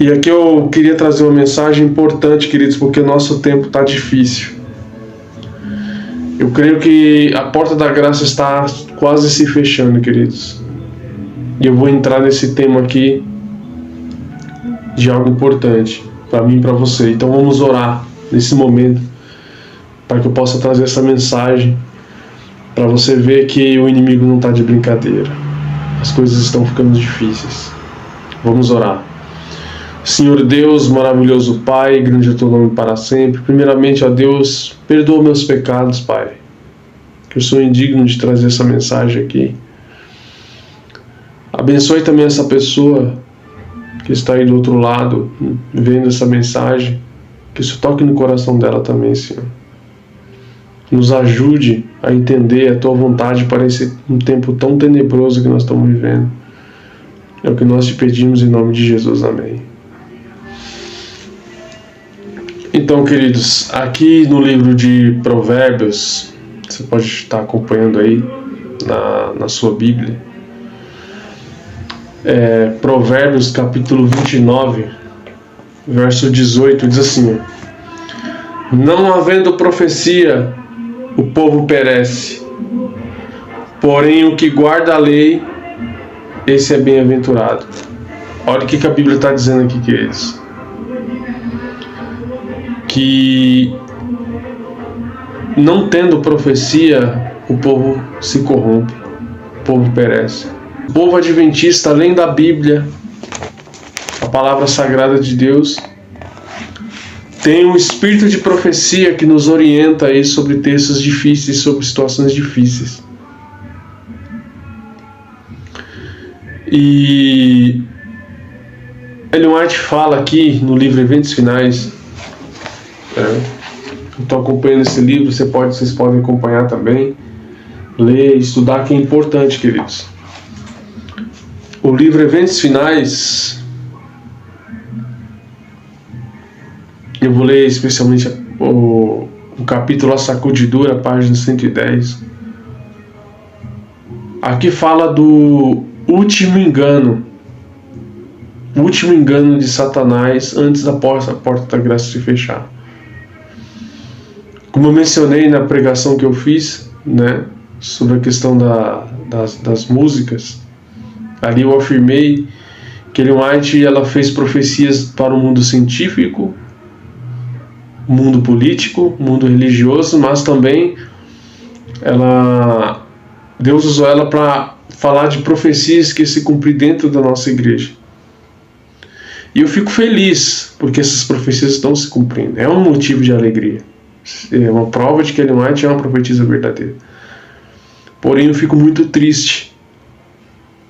E aqui eu queria trazer uma mensagem importante, queridos, porque o nosso tempo está difícil. Eu creio que a porta da graça está quase se fechando, queridos. E eu vou entrar nesse tema aqui de algo importante para mim e para você. Então vamos orar nesse momento para que eu possa trazer essa mensagem para você ver que o inimigo não está de brincadeira. As coisas estão ficando difíceis. Vamos orar. Senhor Deus, maravilhoso Pai, grande é o teu nome para sempre. Primeiramente, ó Deus, perdoa meus pecados, Pai, que eu sou indigno de trazer essa mensagem aqui. Abençoe também essa pessoa que está aí do outro lado, vendo essa mensagem, que isso toque no coração dela também, Senhor. Nos ajude a entender a tua vontade para esse um tempo tão tenebroso que nós estamos vivendo. É o que nós te pedimos em nome de Jesus, amém. Então, queridos, aqui no livro de Provérbios, você pode estar acompanhando aí na sua Bíblia, Provérbios capítulo 29, verso 18, diz assim: não havendo profecia, o povo perece, porém o que guarda a lei, esse é bem-aventurado. Olha o que a Bíblia está dizendo aqui, queridos. Que não tendo profecia, o povo se corrompe, o povo perece. O povo adventista, além da Bíblia, a palavra sagrada de Deus, tem um espírito de profecia que nos orienta aí sobre textos difíceis, sobre situações difíceis. E Ellen White fala aqui no livro Eventos Finais. Eu estou acompanhando esse livro, vocês podem acompanhar também, ler, estudar, que é importante, queridos. O livro Eventos Finais, eu vou ler especialmente o capítulo A Sacudidura, página 110. Aqui fala do último engano de Satanás antes da porta da graça se fechar. Como eu mencionei na pregação que eu fiz, né, sobre a questão das músicas, ali eu afirmei que Ellen White ela fez profecias para o mundo científico, mundo político, mundo religioso, mas também Deus usou ela para falar de profecias que se cumpriram dentro da nossa igreja. E eu fico feliz porque essas profecias estão se cumprindo. É um motivo de alegria. É uma prova de que Ellen White é uma profetisa verdadeira. Porém, eu fico muito triste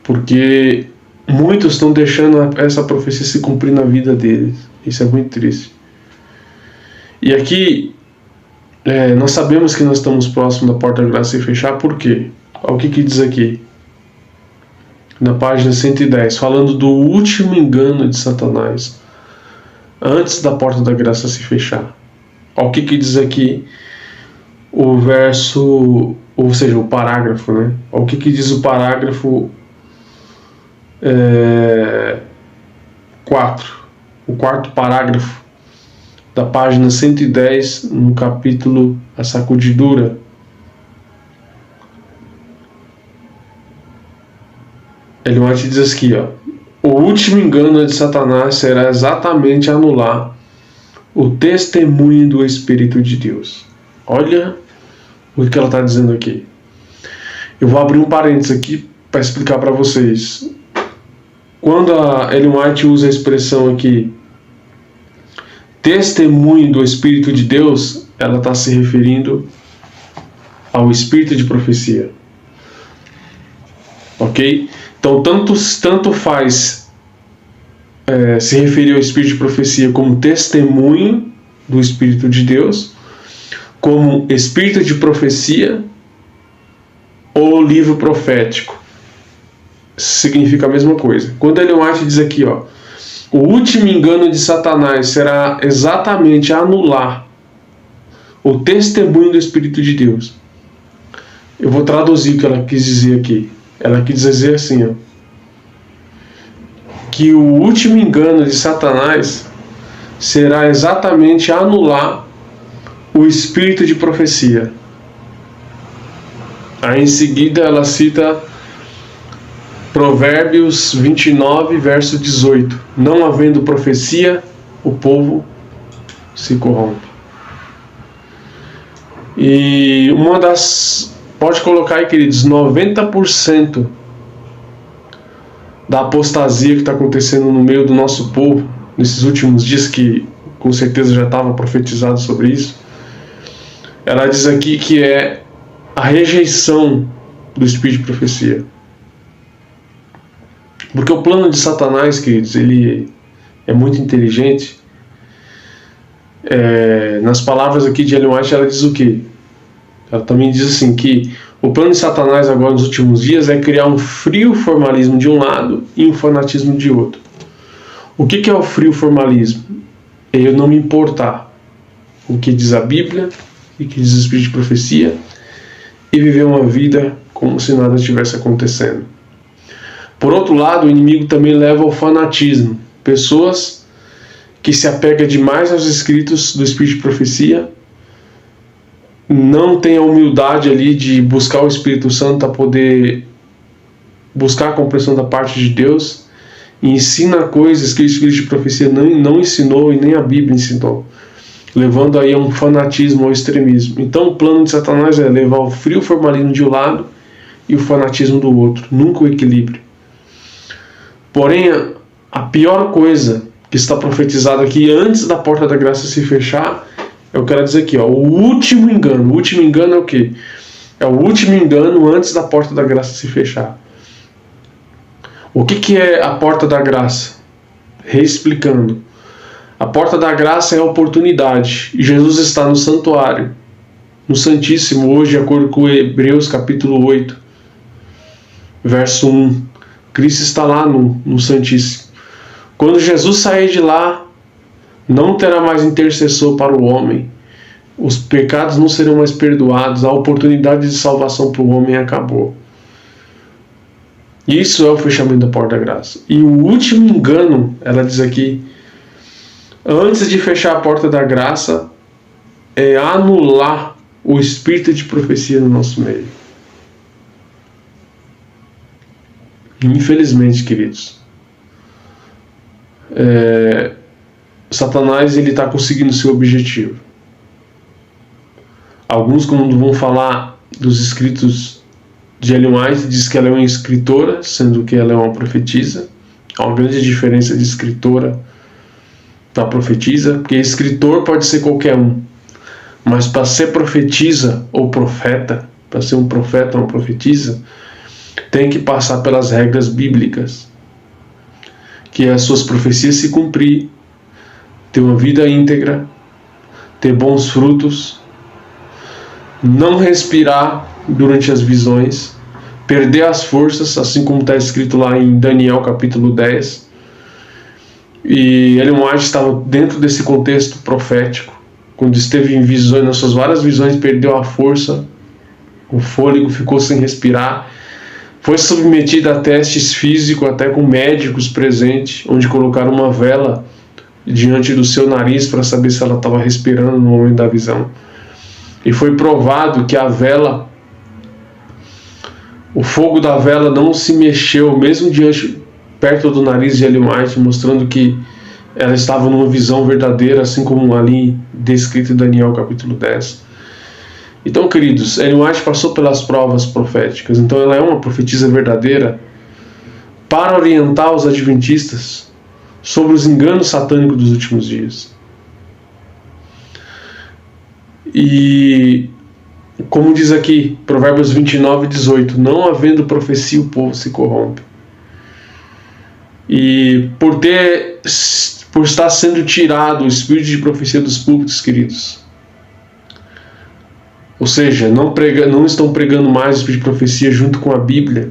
porque muitos estão deixando essa profecia se cumprir na vida deles. Isso é muito triste. E aqui, nós sabemos que nós estamos próximos da porta da graça se fechar. Por quê? Olha o que diz aqui na página 110, falando do último engano de Satanás antes da porta da graça se fechar. Olha o que diz aqui o verso, ou seja, o parágrafo, né? Olha o que diz o parágrafo 4, o quarto parágrafo da página 110, no capítulo A Sacudidura. Ellen White diz aqui, ó: o último engano de Satanás será exatamente anular o testemunho do Espírito de Deus. Olha o que ela está dizendo aqui. Eu vou abrir um parênteses aqui para explicar para vocês. Quando a Ellen White usa a expressão aqui, testemunho do Espírito de Deus, ela está se referindo ao Espírito de profecia. Ok? Então, tanto faz se referir ao Espírito de profecia como testemunho do Espírito de Deus, como Espírito de profecia ou livro profético. Significa a mesma coisa. Quando Ellen White diz aqui, ó, o último engano de Satanás será exatamente anular o testemunho do Espírito de Deus. Eu vou traduzir o que ela quis dizer aqui. Ela quis dizer assim, ó, que o último engano de Satanás será exatamente anular o espírito de profecia. Aí em seguida ela cita Provérbios 29, verso 18. Não havendo profecia, o povo se corrompe. E uma das... Pode colocar aí, queridos, 90% da apostasia que está acontecendo no meio do nosso povo, nesses últimos dias, que com certeza já estava profetizado sobre isso, ela diz aqui que é a rejeição do espírito de profecia. Porque o plano de Satanás, queridos, ele é muito inteligente. Nas palavras aqui de Ellen White, ela diz o quê? Ela também diz assim que o plano de Satanás agora nos últimos dias é criar um frio formalismo de um lado e um fanatismo de outro. O que é o frio formalismo? É eu não me importar com o que diz a Bíblia e o que diz o espírito de profecia e viver uma vida como se nada estivesse acontecendo. Por outro lado, o inimigo também leva ao fanatismo. Pessoas que se apegam demais aos escritos do espírito de profecia, não têm a humildade ali de buscar o Espírito Santo para poder buscar a compreensão da parte de Deus, e ensina coisas que o espírito de profecia não ensinou e nem a Bíblia ensinou, levando aí a um fanatismo ou extremismo. Então o plano de Satanás é levar o frio formalismo de um lado e o fanatismo do outro, nunca o equilíbrio. Porém, a pior coisa que está profetizada aqui, antes da porta da graça se fechar, eu quero dizer aqui, ó, o último engano. O último engano é o quê? É o último engano antes da porta da graça se fechar. O que é a porta da graça? Reexplicando. A porta da graça é a oportunidade. E Jesus está no santuário, no Santíssimo, hoje, de acordo com Hebreus capítulo 8, verso 1. Cristo está lá no Santíssimo. Quando Jesus sair de lá, não terá mais intercessor para o homem. Os pecados não serão mais perdoados. A oportunidade de salvação para o homem acabou. Isso é o fechamento da porta da graça. E o último engano, ela diz aqui, antes de fechar a porta da graça, é anular o espírito de profecia no nosso meio. Infelizmente, queridos, Satanás está conseguindo seu objetivo. Alguns, quando vão falar dos escritos de Ellen White, diz que ela é uma escritora, sendo que ela é uma profetisa. Há uma grande diferença de escritora para profetisa, porque escritor pode ser qualquer um, mas para ser profetisa ou profeta, para ser um profeta ou uma profetisa, tem que passar pelas regras bíblicas, que é as suas profecias se cumprir, ter uma vida íntegra, ter bons frutos, não respirar durante as visões, perder as forças, assim como está escrito lá em Daniel capítulo 10. E Ellen White estava dentro desse contexto profético, quando esteve em visões, nas suas várias visões, perdeu a força, o fôlego, ficou sem respirar, foi submetida a testes físicos, até com médicos presentes, onde colocaram uma vela diante do seu nariz para saber se ela estava respirando no momento da visão. E foi provado que a vela, o fogo da vela não se mexeu, mesmo perto do nariz de Ellen White, mostrando que ela estava numa visão verdadeira, assim como ali descrito em Daniel capítulo 10. Então, queridos, Ellen White passou pelas provas proféticas, então ela é uma profetisa verdadeira para orientar os adventistas sobre os enganos satânicos dos últimos dias. E, como diz aqui, Provérbios 29, 18, não havendo profecia o povo se corrompe. E por estar sendo tirado o espírito de profecia dos púlpitos, queridos, ou seja, não estão pregando mais o espírito de profecia junto com a Bíblia,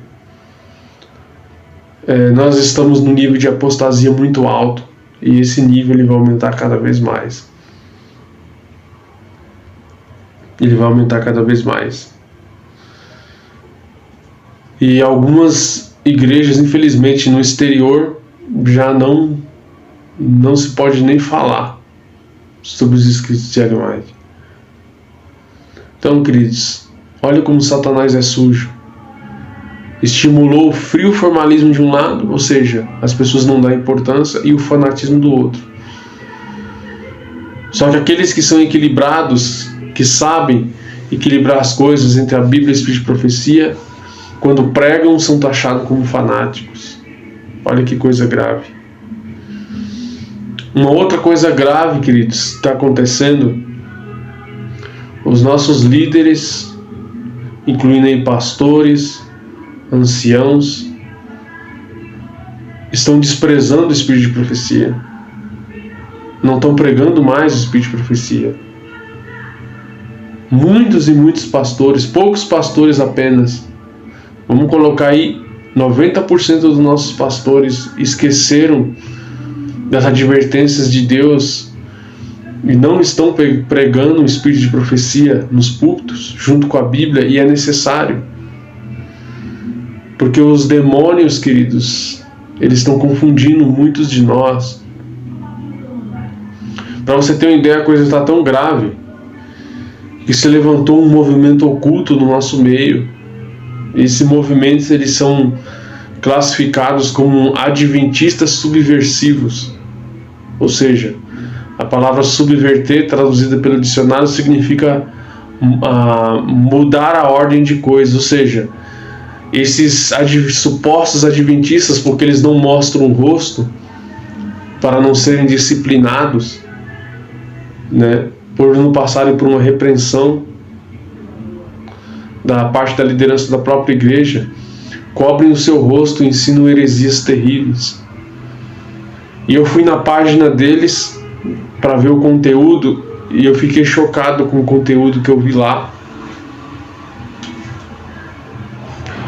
nós estamos num nível de apostasia muito alto, e esse nível ele vai aumentar cada vez mais. Ele vai aumentar cada vez mais. E algumas igrejas, infelizmente, no exterior já não se pode nem falar sobre os escritos de Ellen White. Então, queridos, olha como Satanás é sujo. Estimulou o frio formalismo de um lado, ou seja, as pessoas não dão importância, e o fanatismo do outro. Só que aqueles que são equilibrados, que sabem equilibrar as coisas entre a Bíblia e o Espírito de Profecia, quando pregam, são taxados como fanáticos. Olha que coisa grave. Uma outra coisa grave, queridos, está acontecendo. Os nossos líderes, incluindo aí pastores, anciãos, estão desprezando o Espírito de Profecia. Não estão pregando mais o Espírito de Profecia. Muitos e muitos pastores, poucos pastores apenas, vamos colocar aí 90% dos nossos pastores esqueceram das advertências de Deus e não estão pregando o Espírito de Profecia nos púlpitos, junto com a Bíblia, e é necessário. Porque os demônios, queridos, eles estão confundindo muitos de nós. Para você ter uma ideia, a coisa está tão grave que se levantou um movimento oculto no nosso meio. Esses movimentos, eles são classificados como adventistas subversivos. Ou seja, a palavra subverter, traduzida pelo dicionário, significa mudar a ordem de coisas. Ou seja, esses supostos adventistas, porque eles não mostram o rosto, para não serem disciplinados, né, por não passarem por uma repreensão da parte da liderança da própria igreja, cobrem o seu rosto e ensinam heresias terríveis. E eu fui na página deles para ver o conteúdo e eu fiquei chocado com o conteúdo que eu vi lá.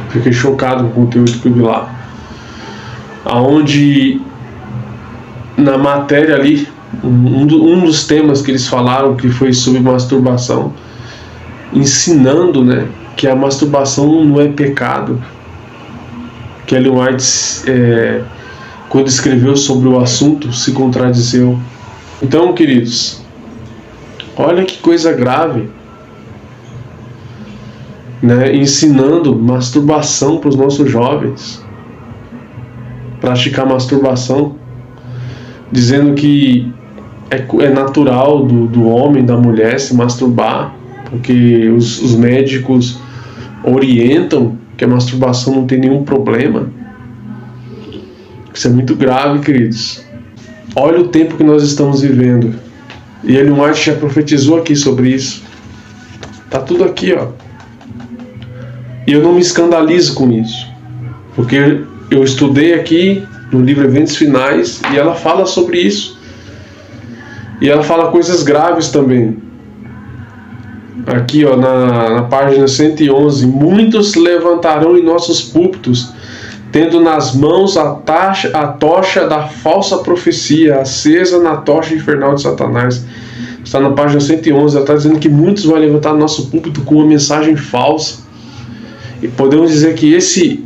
Fiquei chocado com o conteúdo que eu vi lá. Aonde na matéria ali, um dos temas que eles falaram, que foi sobre masturbação, ensinando, né, que a masturbação não é pecado. Que Ellen White, quando escreveu sobre o assunto, se contradizeu. Então, queridos, olha que coisa grave, né, ensinando masturbação para os nossos jovens, praticar masturbação, dizendo que é natural do homem, da mulher se masturbar, porque os médicos orientam que a masturbação não tem nenhum problema. Isso é muito grave, queridos. Olha o tempo que nós estamos vivendo. E Ellen White já profetizou aqui sobre isso. Tá tudo aqui, ó. E eu não me escandalizo com isso, porque eu estudei aqui no livro Eventos Finais e ela fala sobre isso. E ela fala coisas graves também. Aqui, ó, na página 111, muitos se levantarão em nossos púlpitos, tendo nas mãos a tocha da falsa profecia, acesa na tocha infernal de Satanás. Está na página 111, ela está dizendo que muitos vão levantar no nosso púlpito com uma mensagem falsa. E podemos dizer que esses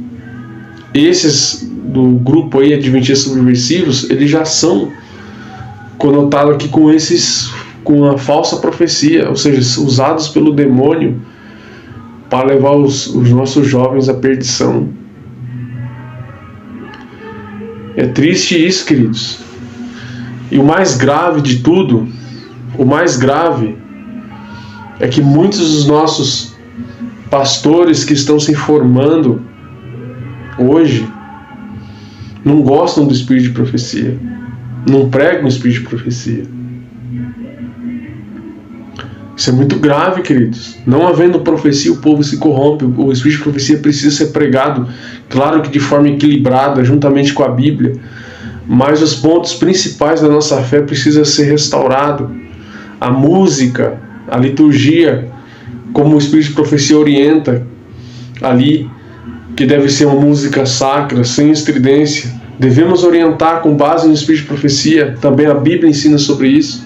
do grupo aí, adventistas subversivos, eles já são conotados aqui com a falsa profecia, ou seja, usados pelo demônio para levar os nossos jovens à perdição. É triste isso, queridos. E o mais grave de tudo, é que muitos dos nossos pastores que estão se formando hoje não gostam do Espírito de Profecia, não pregam o Espírito de Profecia. Isso é muito grave, queridos. Não havendo profecia, o povo se corrompe. O Espírito de Profecia precisa ser pregado, claro que de forma equilibrada, juntamente com a Bíblia, mas os pontos principais da nossa fé precisam ser restaurados. A música, a liturgia, como o Espírito de Profecia orienta ali, que deve ser uma música sacra, sem estridência. Devemos orientar com base no Espírito de Profecia. Também a Bíblia ensina sobre isso.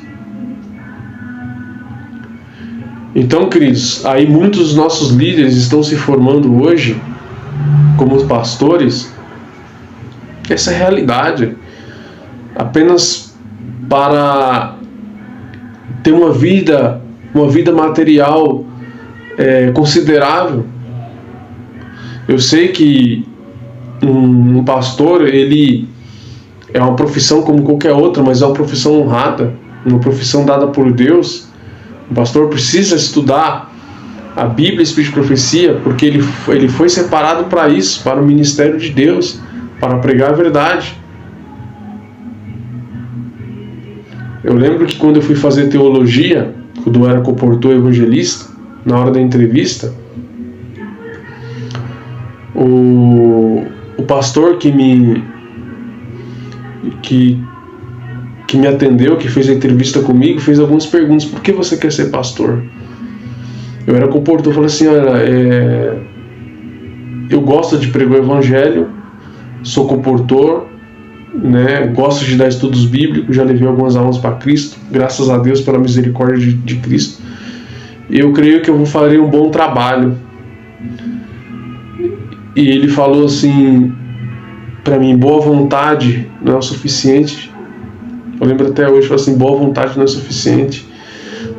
Então, queridos, aí muitos dos nossos líderes estão se formando hoje como pastores. Essa é a realidade. apenas para ter uma vida material considerável. Eu sei que um pastor, ele é uma profissão como qualquer outra, mas é uma profissão honrada, uma profissão dada por Deus. O pastor precisa estudar a Bíblia, Espírito de Profecia, porque ele foi separado para isso, para o ministério de Deus, para pregar a verdade. Eu lembro que quando eu fui fazer teologia, quando eu era comportor evangelista, na hora da entrevista, o pastor que me atendeu, que fez a entrevista comigo, fez algumas perguntas. Por que você quer ser pastor? Eu era comportor, eu falei assim, olha, eu gosto de pregar o evangelho, sou comportor, né, gosto de dar estudos bíblicos, já levei algumas almas para Cristo, graças a Deus pela misericórdia de Cristo. Eu creio que eu vou fazer um bom trabalho. E ele falou assim para mim, boa vontade não é o suficiente. Eu lembro até hoje, falou assim, boa vontade não é o suficiente.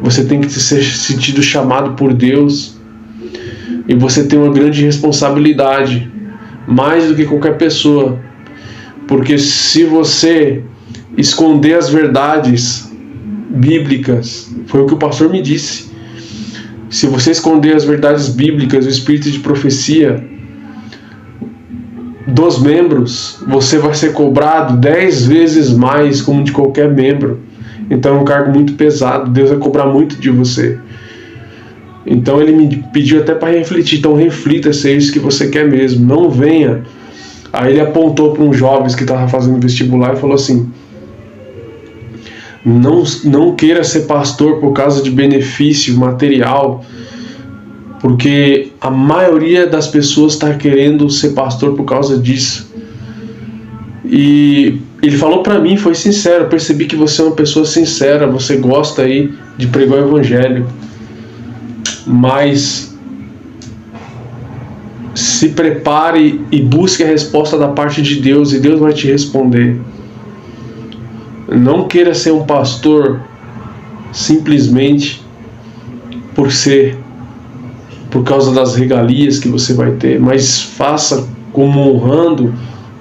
Você tem que ser sentido chamado por Deus, e você tem uma grande responsabilidade, mais do que qualquer pessoa, porque se você esconder as verdades bíblicas, foi o que o pastor me disse, se você esconder as verdades bíblicas, o espírito de profecia dos membros, você vai ser cobrado 10 vezes mais como de qualquer membro. Então é um cargo muito pesado, Deus vai cobrar muito de você. Então ele me pediu até para refletir, então reflita se é isso que você quer mesmo, não venha. Aí ele apontou para uns jovens que estavam fazendo vestibular e falou assim, não queira ser pastor por causa de benefício material, porque a maioria das pessoas está querendo ser pastor por causa disso. E ele falou para mim, foi sincero, percebi que você é uma pessoa sincera, você gosta aí de pregar o evangelho, mas se prepare e busque a resposta da parte de Deus, e Deus vai te responder. Não queira ser um pastor simplesmente por causa das regalias que você vai ter, mas faça como honrando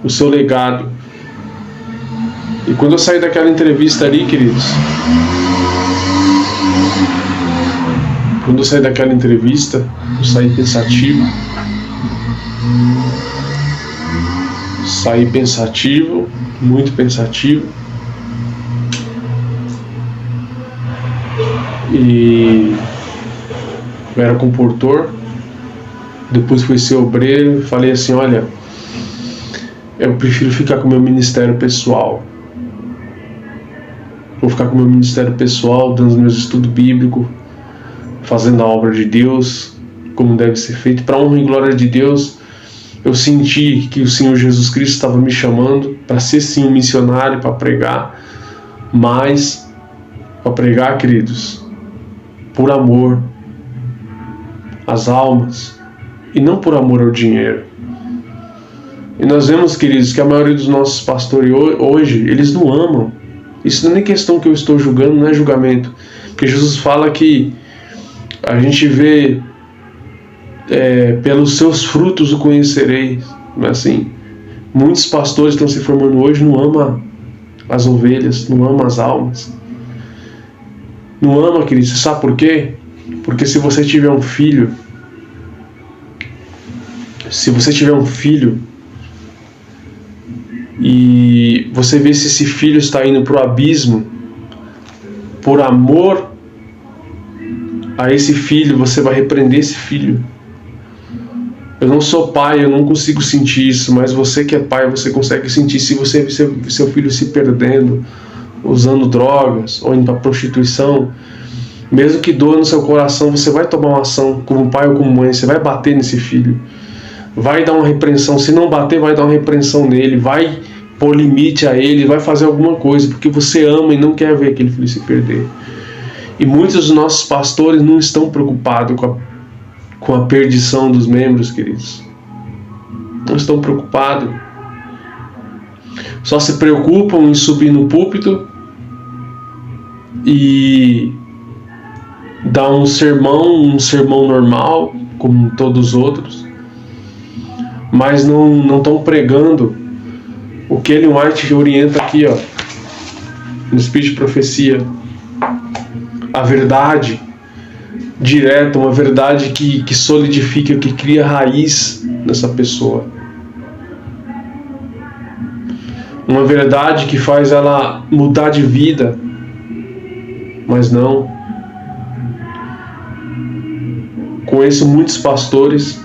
o seu legado. E quando eu saí daquela entrevista ali, queridos, eu saí pensativo. Saí pensativo, muito pensativo. E eu era comportor, depois fui ser obreiro, falei assim, olha, eu prefiro ficar com o meu ministério pessoal. Vou ficar com o meu ministério pessoal, dando meus estudos bíblicos, fazendo a obra de Deus, como deve ser feito, para honra e glória de Deus. Eu senti que o Senhor Jesus Cristo estava me chamando para ser sim um missionário, para pregar, mas para pregar, queridos, por amor às almas e não por amor ao dinheiro. E nós vemos, queridos, que a maioria dos nossos pastores hoje, eles não amam. Isso não é nem questão que eu estou julgando, não é julgamento, porque Jesus fala que a gente vê pelos seus frutos o conhecereis. Mas assim, muitos pastores estão se formando hoje, não amam as ovelhas, não amam as almas. Não ama, querido, você sabe por quê? Porque se você tiver um filho, e você vê se esse filho está indo para o abismo, por amor a esse filho, você vai repreender esse filho. Eu não sou pai, eu não consigo sentir isso, mas você que é pai, você consegue sentir. Se você vê seu filho se perdendo, usando drogas, ou indo para prostituição, mesmo que doa no seu coração, você vai tomar uma ação como pai ou como mãe, você vai bater nesse filho, vai dar uma repreensão. Se não bater, vai dar uma repreensão nele, vai pôr limite a ele, vai fazer alguma coisa, porque você ama e não quer ver aquele filho se perder. E muitos dos nossos pastores não estão preocupados com a perdição dos membros, queridos. Não estão preocupados. só se preocupam em subir no púlpito e dar um sermão normal, como todos os outros, mas não estão pregando o que Ellen White orienta aqui, ó, no Espírito de Profecia. A verdade direta, uma verdade que solidifica, que cria raiz nessa pessoa. Uma verdade que faz ela mudar de vida, mas não. Conheço muitos pastores,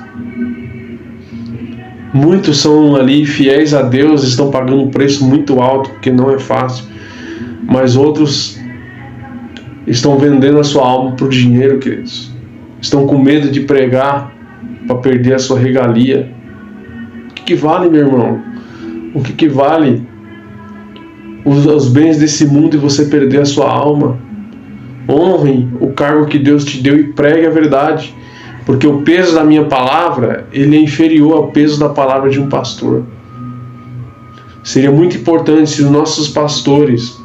muitos são ali fiéis a Deus, estão pagando um preço muito alto, porque não é fácil, mas outros estão vendendo a sua alma por dinheiro, queridos. Estão com medo de pregar para perder a sua regalia. O que vale, meu irmão? O que vale os bens desse mundo e você perder a sua alma? Honre o cargo que Deus te deu e pregue a verdade, porque o peso da minha palavra, ele é inferior ao peso da palavra de um pastor. Seria muito importante se os nossos pastores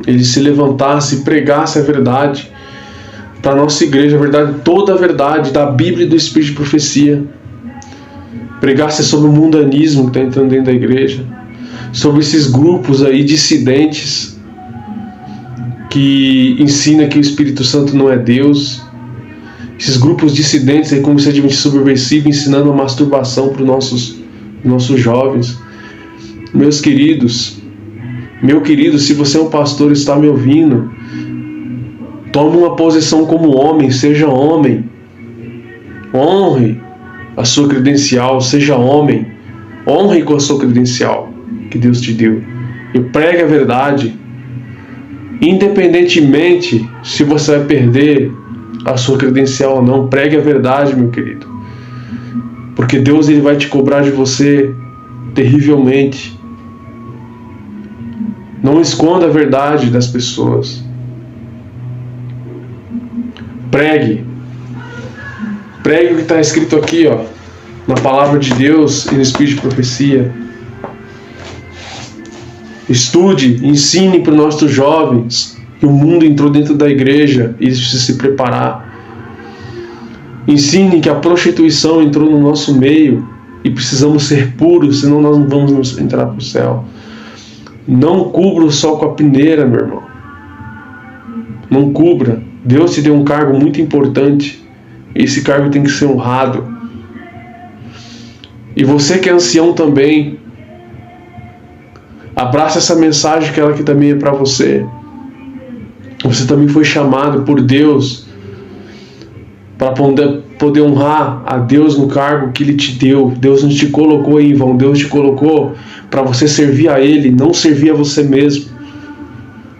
eles se levantassem e pregassem a verdade para a nossa igreja, a verdade, toda a verdade da Bíblia e do Espírito de Profecia. Pregassem sobre o mundanismo que está entrando dentro da igreja, sobre esses grupos aí dissidentes que ensinam que o Espírito Santo não é Deus, esses grupos dissidentes aí, como se adventista subversivo, ensinando a masturbação para os nossos jovens. Meus queridos, meu querido, se você é um pastor e está me ouvindo, tome uma posição como homem, seja homem. Honre a sua credencial, seja homem. Honre com a sua credencial que Deus te deu. E pregue a verdade. Independentemente se você vai perder a sua credencial ou não, pregue a verdade, meu querido. Porque Deus ele vai te cobrar de você terrivelmente. Não esconda a verdade das pessoas. Pregue. Pregue o que está escrito aqui, ó, na palavra de Deus e no Espírito de Profecia. Estude, ensine para os nossos jovens que o mundo entrou dentro da igreja e eles precisam se preparar. Ensine que a prostituição entrou no nosso meio e precisamos ser puros, senão nós não vamos entrar para o céu. Não cubra o sol com a peneira, meu irmão. Não cubra. Deus te deu um cargo muito importante. Esse cargo tem que ser honrado. E você que é ancião também, abraça essa mensagem que ela aqui também é para você. Você também foi chamado por Deus para poder honrar a Deus no cargo que Ele te deu. Deus não te colocou aí em vão. Deus te colocou para você servir a Ele, não servir a você mesmo.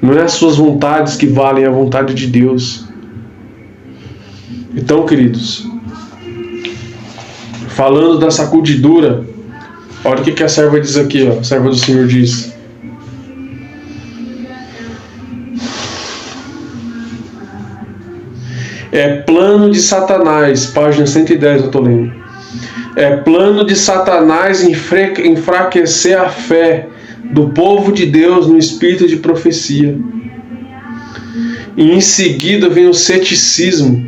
Não é as suas vontades que valem, é a vontade de Deus. Então, queridos, falando da sacudidura, olha o que a serva diz aqui, ó, a serva do Senhor diz. É plano de Satanás, página 110 eu estou lendo. É plano de Satanás enfraquecer a fé do povo de Deus no espírito de profecia. E em seguida vem o ceticismo.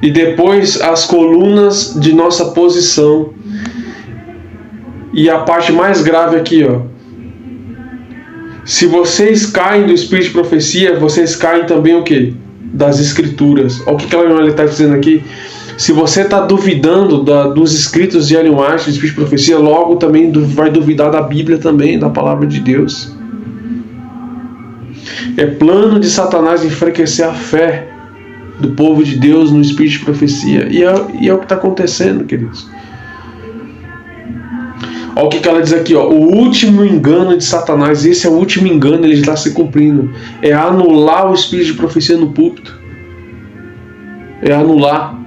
E depois as colunas de nossa posição. E a parte mais grave aqui, ó. Se vocês caem do espírito de profecia, vocês caem também o quê? Das escrituras. Olha o que ela está dizendo aqui. Se você está duvidando dos escritos de Ellen White, do espírito de profecia, logo também vai duvidar da Bíblia também, da palavra de Deus. É plano de Satanás enfraquecer a fé do povo de Deus no espírito de profecia. E é o que está acontecendo, queridos. Olha o que ela diz aqui, ó. O último engano de Satanás, esse é o último engano, ele está se cumprindo. É anular o espírito de profecia no púlpito. É anular.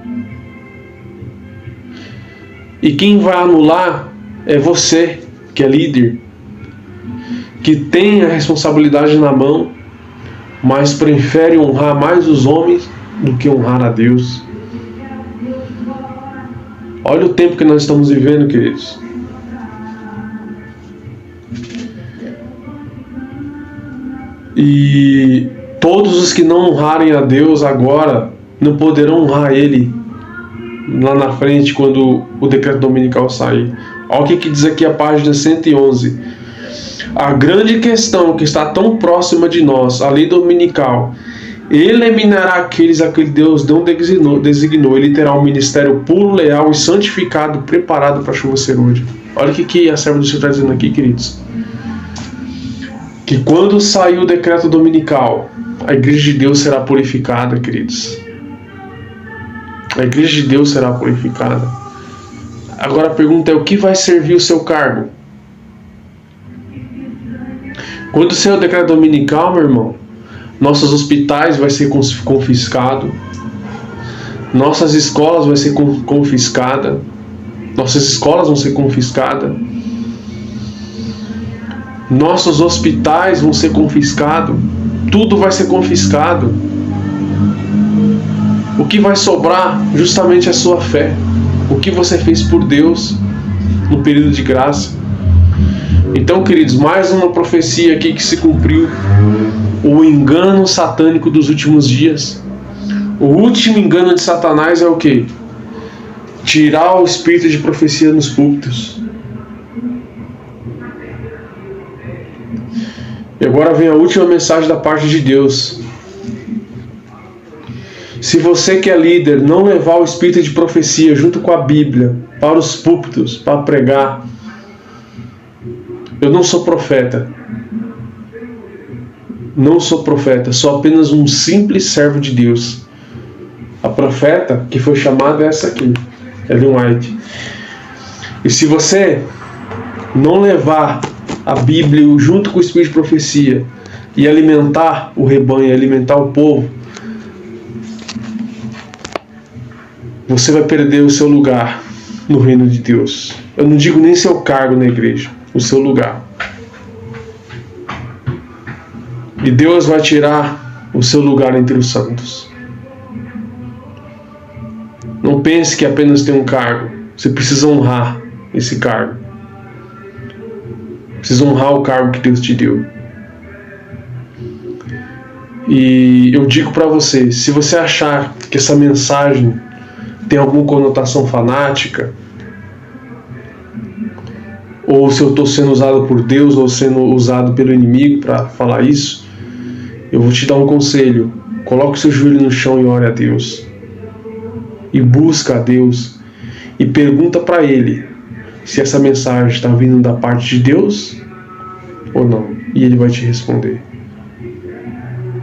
E quem vai anular é você, que é líder, que tem a responsabilidade na mão, mas prefere honrar mais os homens do que honrar a Deus. Olha o tempo que nós estamos vivendo, queridos. E todos os que não honrarem a Deus agora não poderão honrar Ele lá na frente, quando o decreto dominical sair. Olha o que diz aqui a página 111. A grande questão que está tão próxima de nós, a lei dominical, eliminará aqueles a que Deus não designou. Ele terá um ministério puro, leal e santificado, preparado para a chuva serôdia. Olha o que a serva do Senhor está dizendo aqui, queridos. Que quando sair o decreto dominical, a igreja de Deus será purificada, queridos. A igreja de Deus será purificada. Agora a pergunta é: o que vai servir o seu cargo? Quando sair o decreto dominical, meu irmão, nossos hospitais vão ser confiscados, nossas escolas vão ser confiscadas, nossas escolas vão ser confiscadas, nossos hospitais vão ser confiscados, tudo vai ser confiscado. O que vai sobrar justamente é a sua fé, o que você fez por Deus no período de graça. Então, queridos, mais uma profecia aqui que se cumpriu, o engano satânico dos últimos dias. O último engano de Satanás é o quê? Tirar o espírito de profecia nos púlpitos. E agora vem a última mensagem da parte de Deus. Se você que é líder não levar o espírito de profecia junto com a Bíblia para os púlpitos, para pregar, eu não sou profeta. Não sou profeta, sou apenas um simples servo de Deus. A profeta que foi chamada é essa aqui, Ellen White. E se você não levar a Bíblia junto com o espírito de profecia e alimentar o rebanho, alimentar o povo, você vai perder o seu lugar no reino de Deus. Eu não digo nem seu cargo na igreja, o seu lugar. E Deus vai tirar o seu lugar entre os santos. Não pense que apenas tem um cargo. Você precisa honrar esse cargo. Precisa honrar o cargo que Deus te deu. E eu digo para você, se você achar que essa mensagem tem alguma conotação fanática, ou se eu estou sendo usado por Deus ou sendo usado pelo inimigo para falar isso, eu vou te dar um conselho: coloque seu joelho no chão e ore a Deus, e busca a Deus, e pergunta para Ele se essa mensagem está vindo da parte de Deus ou não, e Ele vai te responder.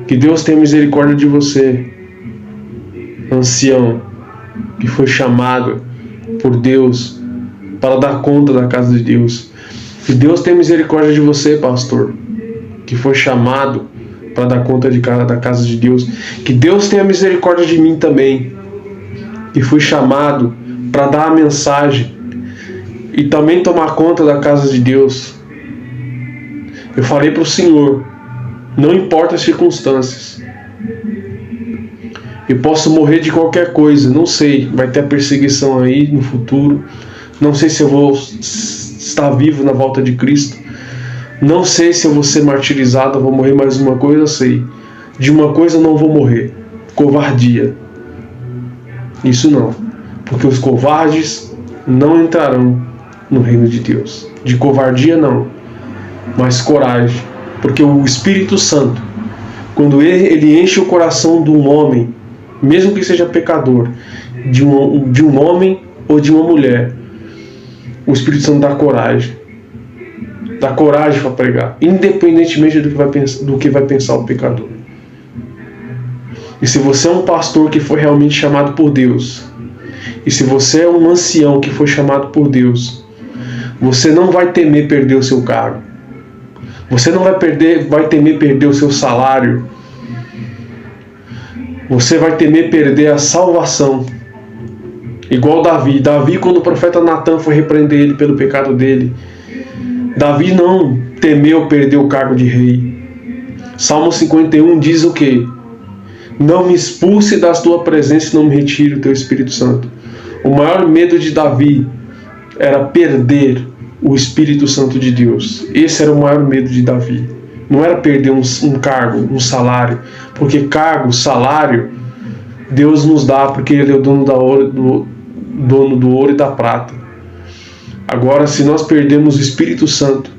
Que Deus tenha misericórdia de você, ancião, que foi chamado por Deus para dar conta da casa de Deus. Que Deus tenha misericórdia de você, pastor, que foi chamado para dar conta da casa de Deus. Que Deus tenha misericórdia de mim também, que fui chamado para dar a mensagem e também tomar conta da casa de Deus. Eu falei para o Senhor, não importa as circunstâncias, eu posso morrer de qualquer coisa, não sei, vai ter a perseguição aí no futuro, não sei se eu vou estar vivo na volta de Cristo, não sei se eu vou ser martirizado, eu vou morrer, mais uma coisa eu sei, de uma coisa eu não vou morrer: covardia. Isso não, porque os covardes não entrarão no reino de Deus. De covardia não, mas coragem, porque o Espírito Santo, quando ele enche o coração de um homem, mesmo que seja pecador, de um homem ou de uma mulher, o Espírito Santo dá coragem para pregar, independentemente do que vai pensar o pecador. E se você é um pastor que foi realmente chamado por Deus, e se você é um ancião que foi chamado por Deus, você não vai temer perder o seu cargo. Você não vai temer perder o seu salário. Você vai temer perder a salvação. Igual Davi. Davi, quando o profeta Natan foi repreender ele pelo pecado dele, Davi não temeu perder o cargo de rei. Salmo 51 diz o quê? Não me expulse da tua presença e não me retire o teu Espírito Santo. O maior medo de Davi era perder o Espírito Santo de Deus. Esse era o maior medo de Davi. Não era perder um cargo, um salário. Porque cargo, salário, Deus nos dá porque Ele é o dono do ouro e da prata. Agora, se nós perdemos o Espírito Santo,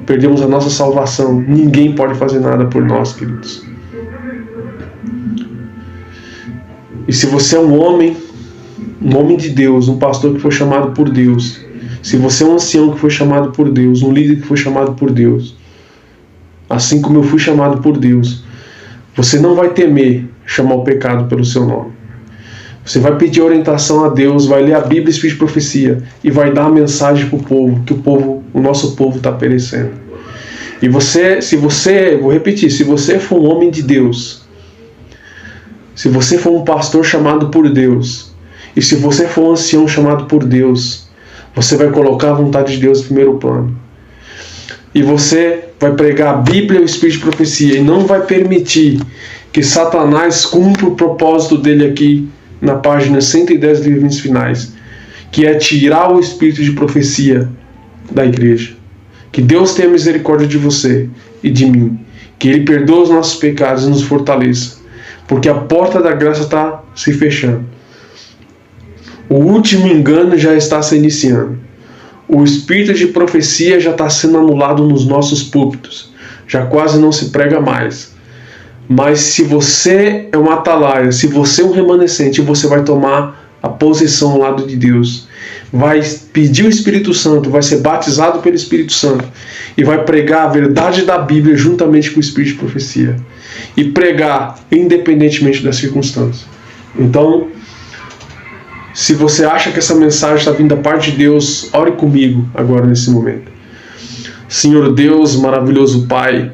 perdemos a nossa salvação, ninguém pode fazer nada por nós, queridos. E se você é um homem de Deus, um pastor que foi chamado por Deus, se você é um ancião que foi chamado por Deus, um líder que foi chamado por Deus, assim como eu fui chamado por Deus, você não vai temer chamar o pecado pelo seu nome. Você vai pedir orientação a Deus, vai ler a Bíblia, Espírito de Profecia, e vai dar a mensagem para o povo, que o nosso povo está perecendo. E vou repetir, se você for um homem de Deus, se você for um pastor chamado por Deus, e se você for um ancião chamado por Deus, você vai colocar a vontade de Deus em primeiro plano. E você vai pregar a Bíblia e o Espírito de Profecia, e não vai permitir que Satanás cumpra o propósito dele aqui na página 110 dos Livros Finais, que é tirar o Espírito de Profecia da igreja. Que Deus tenha misericórdia de você e de mim, que Ele perdoe os nossos pecados e nos fortaleça, porque a porta da graça está se fechando. O último engano já está se iniciando. O espírito de profecia já está sendo anulado nos nossos púlpitos. Já quase não se prega mais. Mas se você é um atalaia, se você é um remanescente, você vai tomar a posição ao lado de Deus. Vai pedir o Espírito Santo, vai ser batizado pelo Espírito Santo e vai pregar a verdade da Bíblia juntamente com o espírito de profecia. E pregar independentemente das circunstâncias. Então, se você acha que essa mensagem está vindo da parte de Deus, ore comigo agora nesse momento. Senhor Deus, maravilhoso Pai,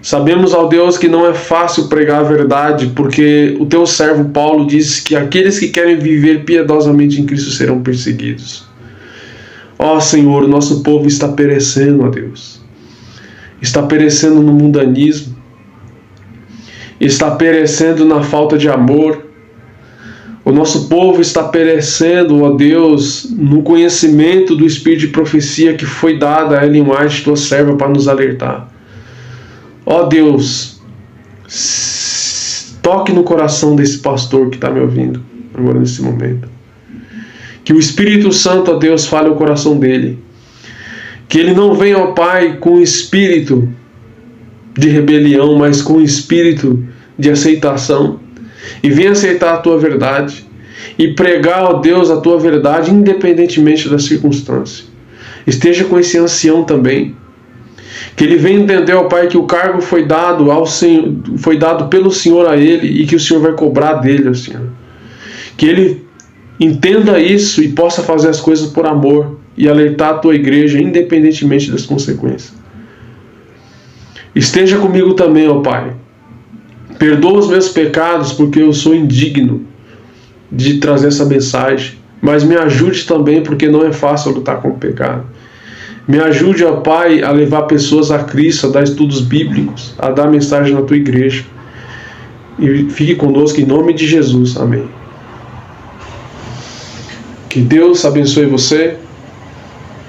sabemos, ó Deus, que não é fácil pregar a verdade, porque o teu servo Paulo disse que aqueles que querem viver piedosamente em Cristo serão perseguidos. Ó Senhor, o nosso povo está perecendo, ó Deus. Está perecendo no mundanismo. Está perecendo na falta de amor. O nosso povo está perecendo, ó Deus, no conhecimento do Espírito de Profecia que foi dado a Ellen White, tua serva, para nos alertar. Ó Deus, toque no coração desse pastor que está me ouvindo agora nesse momento. Que o Espírito Santo, ó Deus, fale ao coração dele. Que ele não venha, ó Pai, com espírito de rebelião, mas com espírito de aceitação. E venha aceitar a tua verdade e pregar, ó Deus, a tua verdade independentemente da circunstância. Esteja com esse ancião também. Que ele venha entender, ó Pai, que o cargo foi dado ao Senhor, foi dado pelo Senhor a ele e que o Senhor vai cobrar dele, ó Senhor. Que ele entenda isso e possa fazer as coisas por amor e alertar a tua igreja independentemente das consequências. Esteja comigo também, ó Pai. Perdoa os meus pecados, porque eu sou indigno de trazer essa mensagem. Mas me ajude também, porque não é fácil lutar com o pecado. Me ajude, ó Pai, a levar pessoas a Cristo, a dar estudos bíblicos, a dar mensagem na tua igreja. E fique conosco em nome de Jesus. Amém. Que Deus abençoe você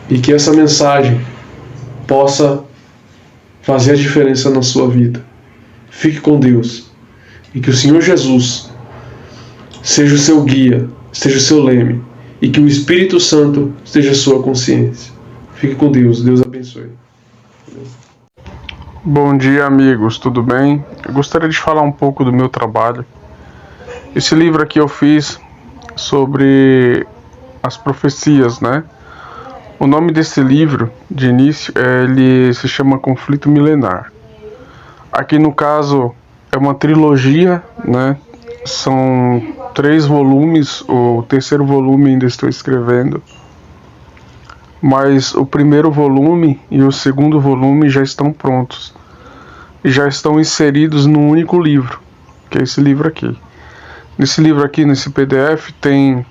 e que essa mensagem possa fazer a diferença na sua vida. Fique com Deus e que o Senhor Jesus seja o seu guia, seja o seu leme e que o Espírito Santo seja a sua consciência. Fique com Deus, Deus abençoe. Bom dia, amigos, tudo bem? Eu gostaria de falar um pouco do meu trabalho. Esse livro aqui eu fiz sobre as profecias, né? O nome desse livro, de início, ele se chama Conflito Milenar. Aqui no caso é uma trilogia, né? São 3 volumes, o terceiro volume ainda estou escrevendo. Mas o primeiro volume e o segundo volume já estão prontos. E já estão inseridos num único livro, que é esse livro aqui. Nesse livro aqui, nesse PDF, tem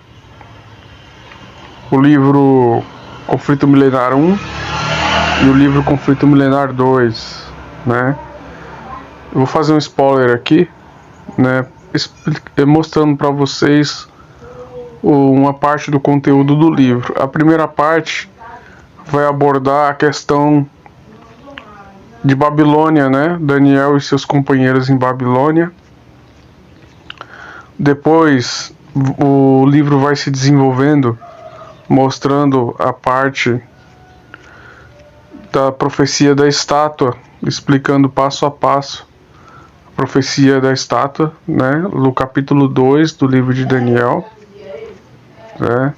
o livro Conflito Milenar 1 e o livro Conflito Milenar 2, né? Eu vou fazer um spoiler aqui, né, mostrando para vocês uma parte do conteúdo do livro. A primeira parte vai abordar a questão de Babilônia, né? Daniel e seus companheiros em Babilônia. Depois o livro vai se desenvolvendo, mostrando a parte da profecia da estátua, explicando passo a passo a profecia da estátua, né? No capítulo 2 do livro de Daniel, né?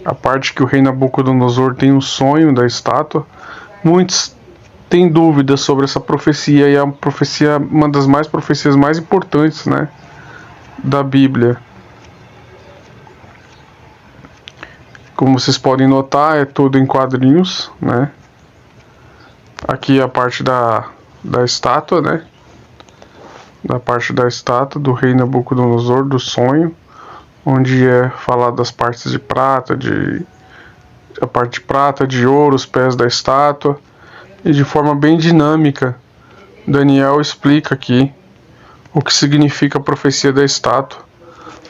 A parte que o rei Nabucodonosor tem um sonho da estátua. Muitos têm dúvidas sobre essa profecia, e a profecia, uma das profecias mais importantes, né, da Bíblia. Como vocês podem notar, é todo em quadrinhos, né? Aqui a parte da estátua, né? Da parte da estátua do rei Nabucodonosor, do sonho, onde é falado das partes de prata, a parte de prata, de ouro, os pés da estátua, e de forma bem dinâmica, Daniel explica aqui o que significa a profecia da estátua,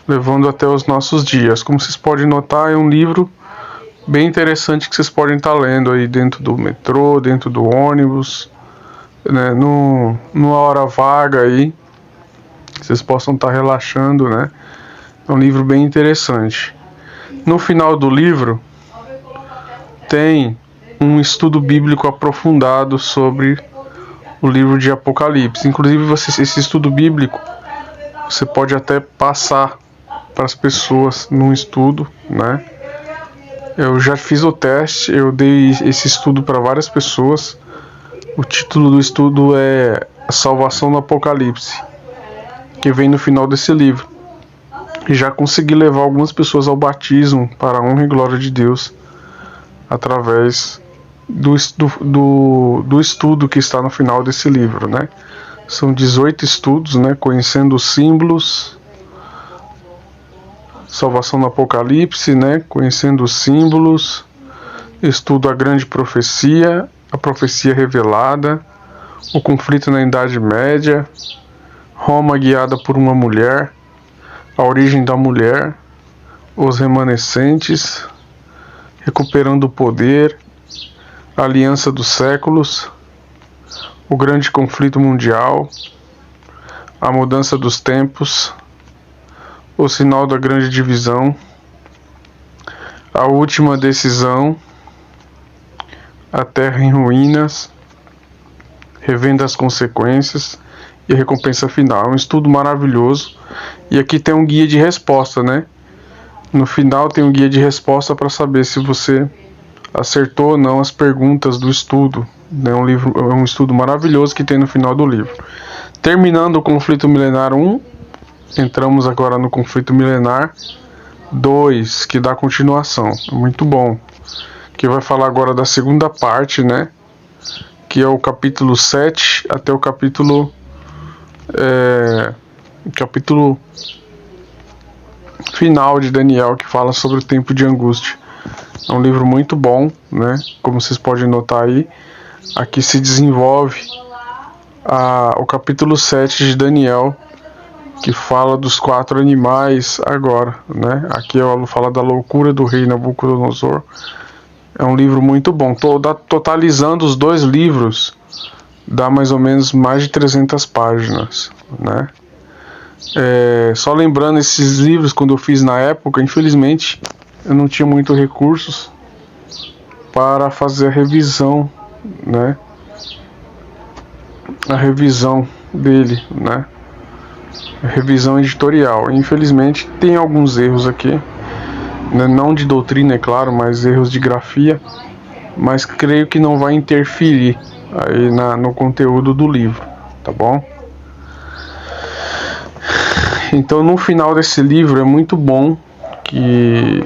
levando até os nossos dias. Como vocês podem notar, é um livro bem interessante que vocês podem estar lendo aí dentro do metrô, dentro do ônibus, né, numa hora vaga aí, vocês possam estar relaxando, né? É um livro bem interessante. No final do livro tem um estudo bíblico aprofundado sobre o livro de Apocalipse. Inclusive, esse estudo bíblico você pode até passar para as pessoas num estudo, né? Eu já fiz o teste, eu dei esse estudo para várias pessoas. O título do estudo é A Salvação no Apocalipse, que vem no final desse livro. E já consegui levar algumas pessoas ao batismo para a honra e glória de Deus através do estudo que está no final desse livro, né? São 18 estudos, né? Conhecendo os símbolos, salvação no Apocalipse, né? Conhecendo os símbolos, estudo a grande profecia, a profecia revelada, o conflito na Idade Média, Roma guiada por uma mulher, a origem da mulher, os remanescentes, recuperando o poder, a aliança dos séculos, o grande conflito mundial, a mudança dos tempos, o sinal da grande divisão, a última decisão, a terra em ruínas, revendo as consequências e a recompensa final. É um estudo maravilhoso. E aqui tem um guia de resposta, né? No final tem um guia de resposta para saber se você acertou ou não as perguntas do estudo. É um estudo maravilhoso que tem no final do livro. Terminando o conflito milenar 1, entramos agora no conflito milenar 2, que dá continuação. Muito bom. Que vai falar agora da segunda parte, né? Que é o capítulo 7 até o capítulo final de Daniel, que fala sobre o tempo de angústia. É um livro muito bom, né? Como vocês podem notar aí, aqui se desenvolve o capítulo 7 de Daniel, que fala dos 4 animais agora, né? Aqui fala da loucura do rei Nabucodonosor. É um livro muito bom. Totalizando os 2 livros, dá mais ou menos mais de 300 páginas, né? Só lembrando, esses livros, quando eu fiz na época, infelizmente, eu não tinha muitos recursos para fazer a revisão, né? A revisão dele, né? A revisão editorial. Infelizmente, tem alguns erros aqui, né? Não de doutrina, é claro, mas erros de grafia. Mas creio que não vai interferir aí no conteúdo do livro, tá bom? Então, no final desse livro é muito bom que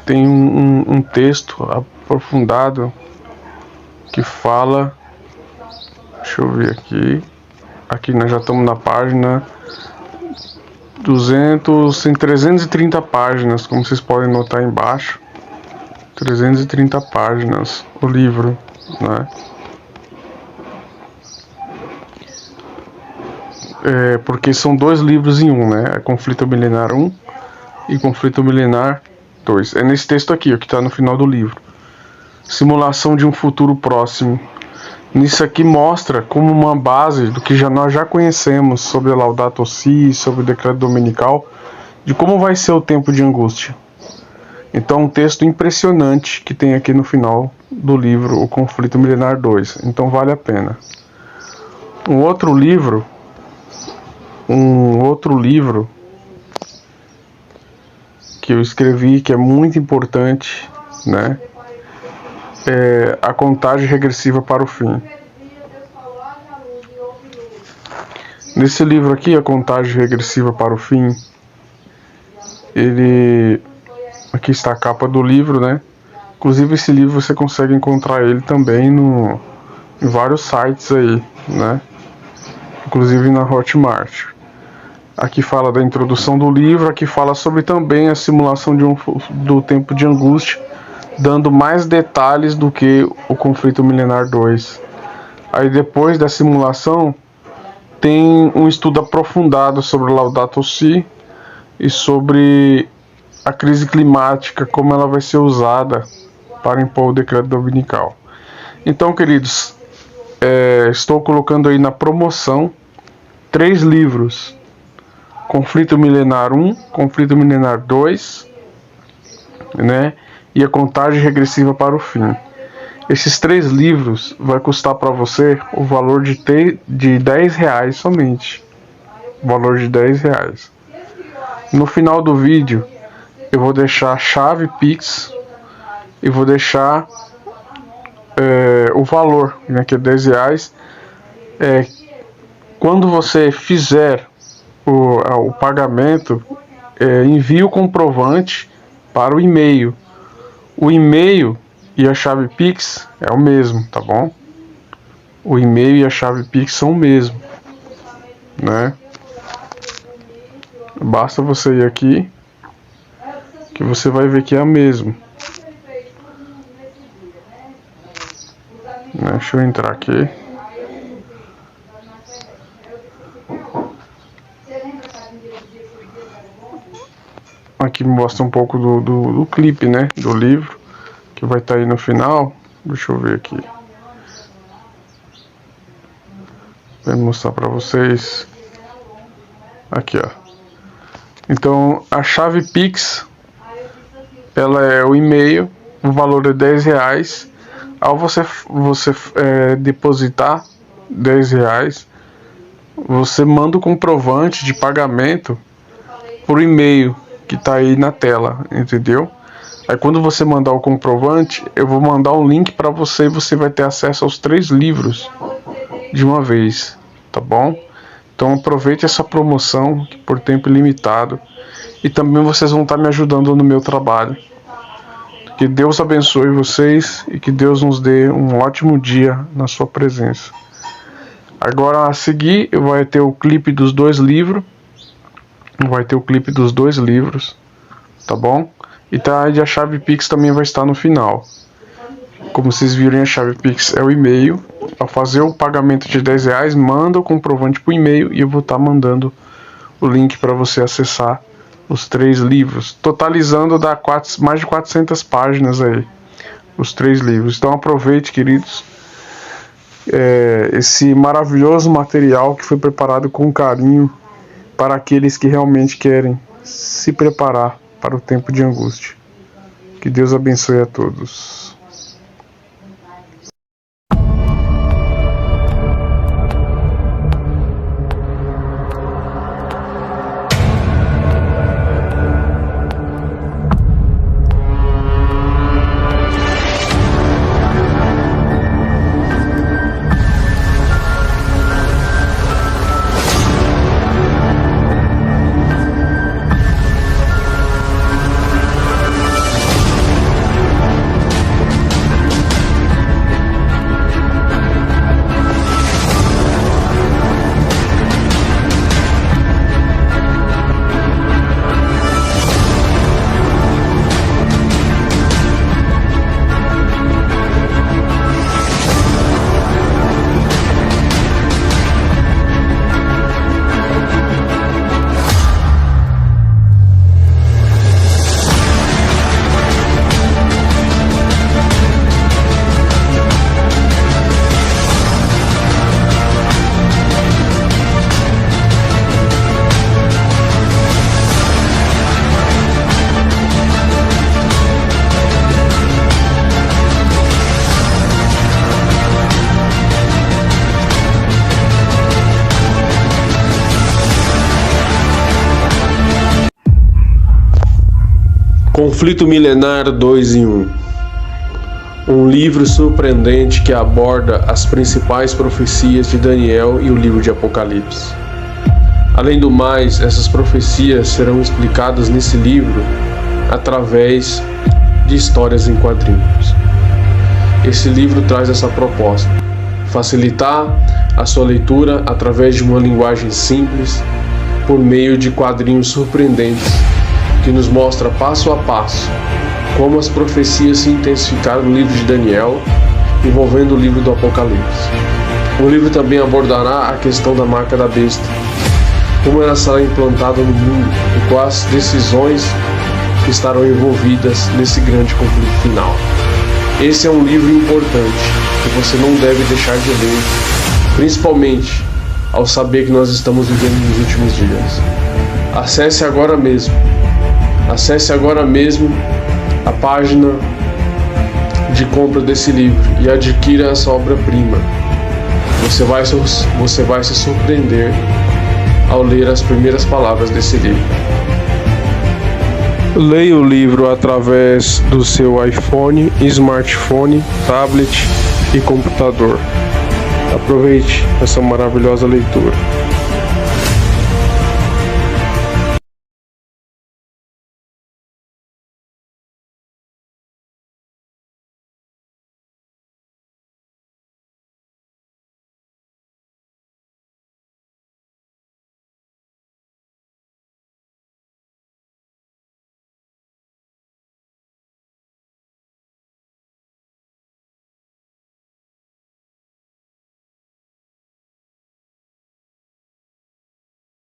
tem um texto aprofundado que fala, deixa eu ver aqui nós já estamos na página 200, tem 330 páginas, como vocês podem notar embaixo, 330 páginas o livro, né? Porque são 2 livros em um, né? Conflito Milenar 1 e Conflito Milenar 2. É nesse texto aqui, ó, que está no final do livro. Simulação de um futuro próximo. Nisso aqui mostra como uma base do que nós já conhecemos sobre a Laudato Si, sobre o decreto dominical, de como vai ser o tempo de angústia. Então, um texto impressionante que tem aqui no final do livro, O Conflito Milenar 2. Então, vale a pena. Um outro livro que eu escrevi, que é muito importante, né? É A Contagem Regressiva para o Fim. Nesse livro aqui, A Contagem Regressiva para o Fim, aqui está a capa do livro, né? Inclusive esse livro você consegue encontrar ele também em vários sites aí, né? Inclusive na Hotmart. Aqui fala da introdução do livro, aqui fala sobre também a simulação do tempo de angústia, dando mais detalhes do que o Conflito Milenar 2. Aí depois da simulação tem um estudo aprofundado sobre o Laudato Si e sobre a crise climática, como ela vai ser usada para impor o decreto dominical. Então, queridos, estou colocando aí na promoção 3 livros: Conflito Milenar 1, Conflito Milenar 2, né? E A Contagem Regressiva para o Fim. Esses 3 livros vai custar para você o valor de R$10 somente. O valor de R$10. No final do vídeo eu vou deixar a chave Pix e vou deixar o valor, né, que é R$10. Quando você fizer o pagamento, envie o comprovante para o e-mail. O e-mail e a chave Pix é o mesmo, tá bom? O e-mail e a chave Pix são o mesmo, né? Basta você ir aqui que você vai ver que é a mesma. Deixa eu entrar aqui. Aqui mostra um pouco do clipe, né? Do livro, que vai estar aí no final. Deixa eu ver aqui. Vou mostrar para vocês. Aqui, ó. Então, a chave Pix, ela é o e-mail, o valor é R$10. Ao você depositar R$10, você manda o comprovante de pagamento por e-mail que tá aí na tela, entendeu? Aí quando você mandar o comprovante, eu vou mandar um link para você e você vai ter acesso aos 3 livros de uma vez, tá bom? Então aproveite essa promoção por tempo ilimitado e também vocês vão estar me ajudando no meu trabalho. Que Deus abençoe vocês e que Deus nos dê um ótimo dia na sua presença. Agora a seguir vai ter o clipe dos 2 livros. Tá bom? E a chave Pix também vai estar no final. Como vocês viram, a chave Pix é o e-mail. Ao fazer o pagamento de R$10, manda o comprovante por e-mail e eu vou estar mandando o link para você acessar os 3 livros, totalizando dá mais de 400 páginas aí, os 3 livros. Então aproveite, queridos, esse maravilhoso material que foi preparado com carinho para aqueles que realmente querem se preparar para o tempo de angústia. Que Deus abençoe a todos. Conflito Milenar 2 em 1. Um livro surpreendente que aborda as principais profecias de Daniel e o livro de Apocalipse. Além do mais, essas profecias serão explicadas nesse livro através de histórias em quadrinhos. Esse livro traz essa proposta: facilitar a sua leitura através de uma linguagem simples, por meio de quadrinhos surpreendentes que nos mostra passo a passo como as profecias se intensificaram no livro de Daniel, envolvendo o livro do Apocalipse. O livro também abordará a questão da marca da besta, como ela será implantada no mundo e quais decisões estarão envolvidas nesse grande conflito final. Esse é um livro importante que você não deve deixar de ler, principalmente ao saber que nós estamos vivendo nos últimos dias. Acesse agora mesmo a página de compra desse livro e adquira essa obra-prima. Você vai se surpreender ao ler as primeiras palavras desse livro. Leia o livro através do seu iPhone, smartphone, tablet e computador. Aproveite essa maravilhosa leitura.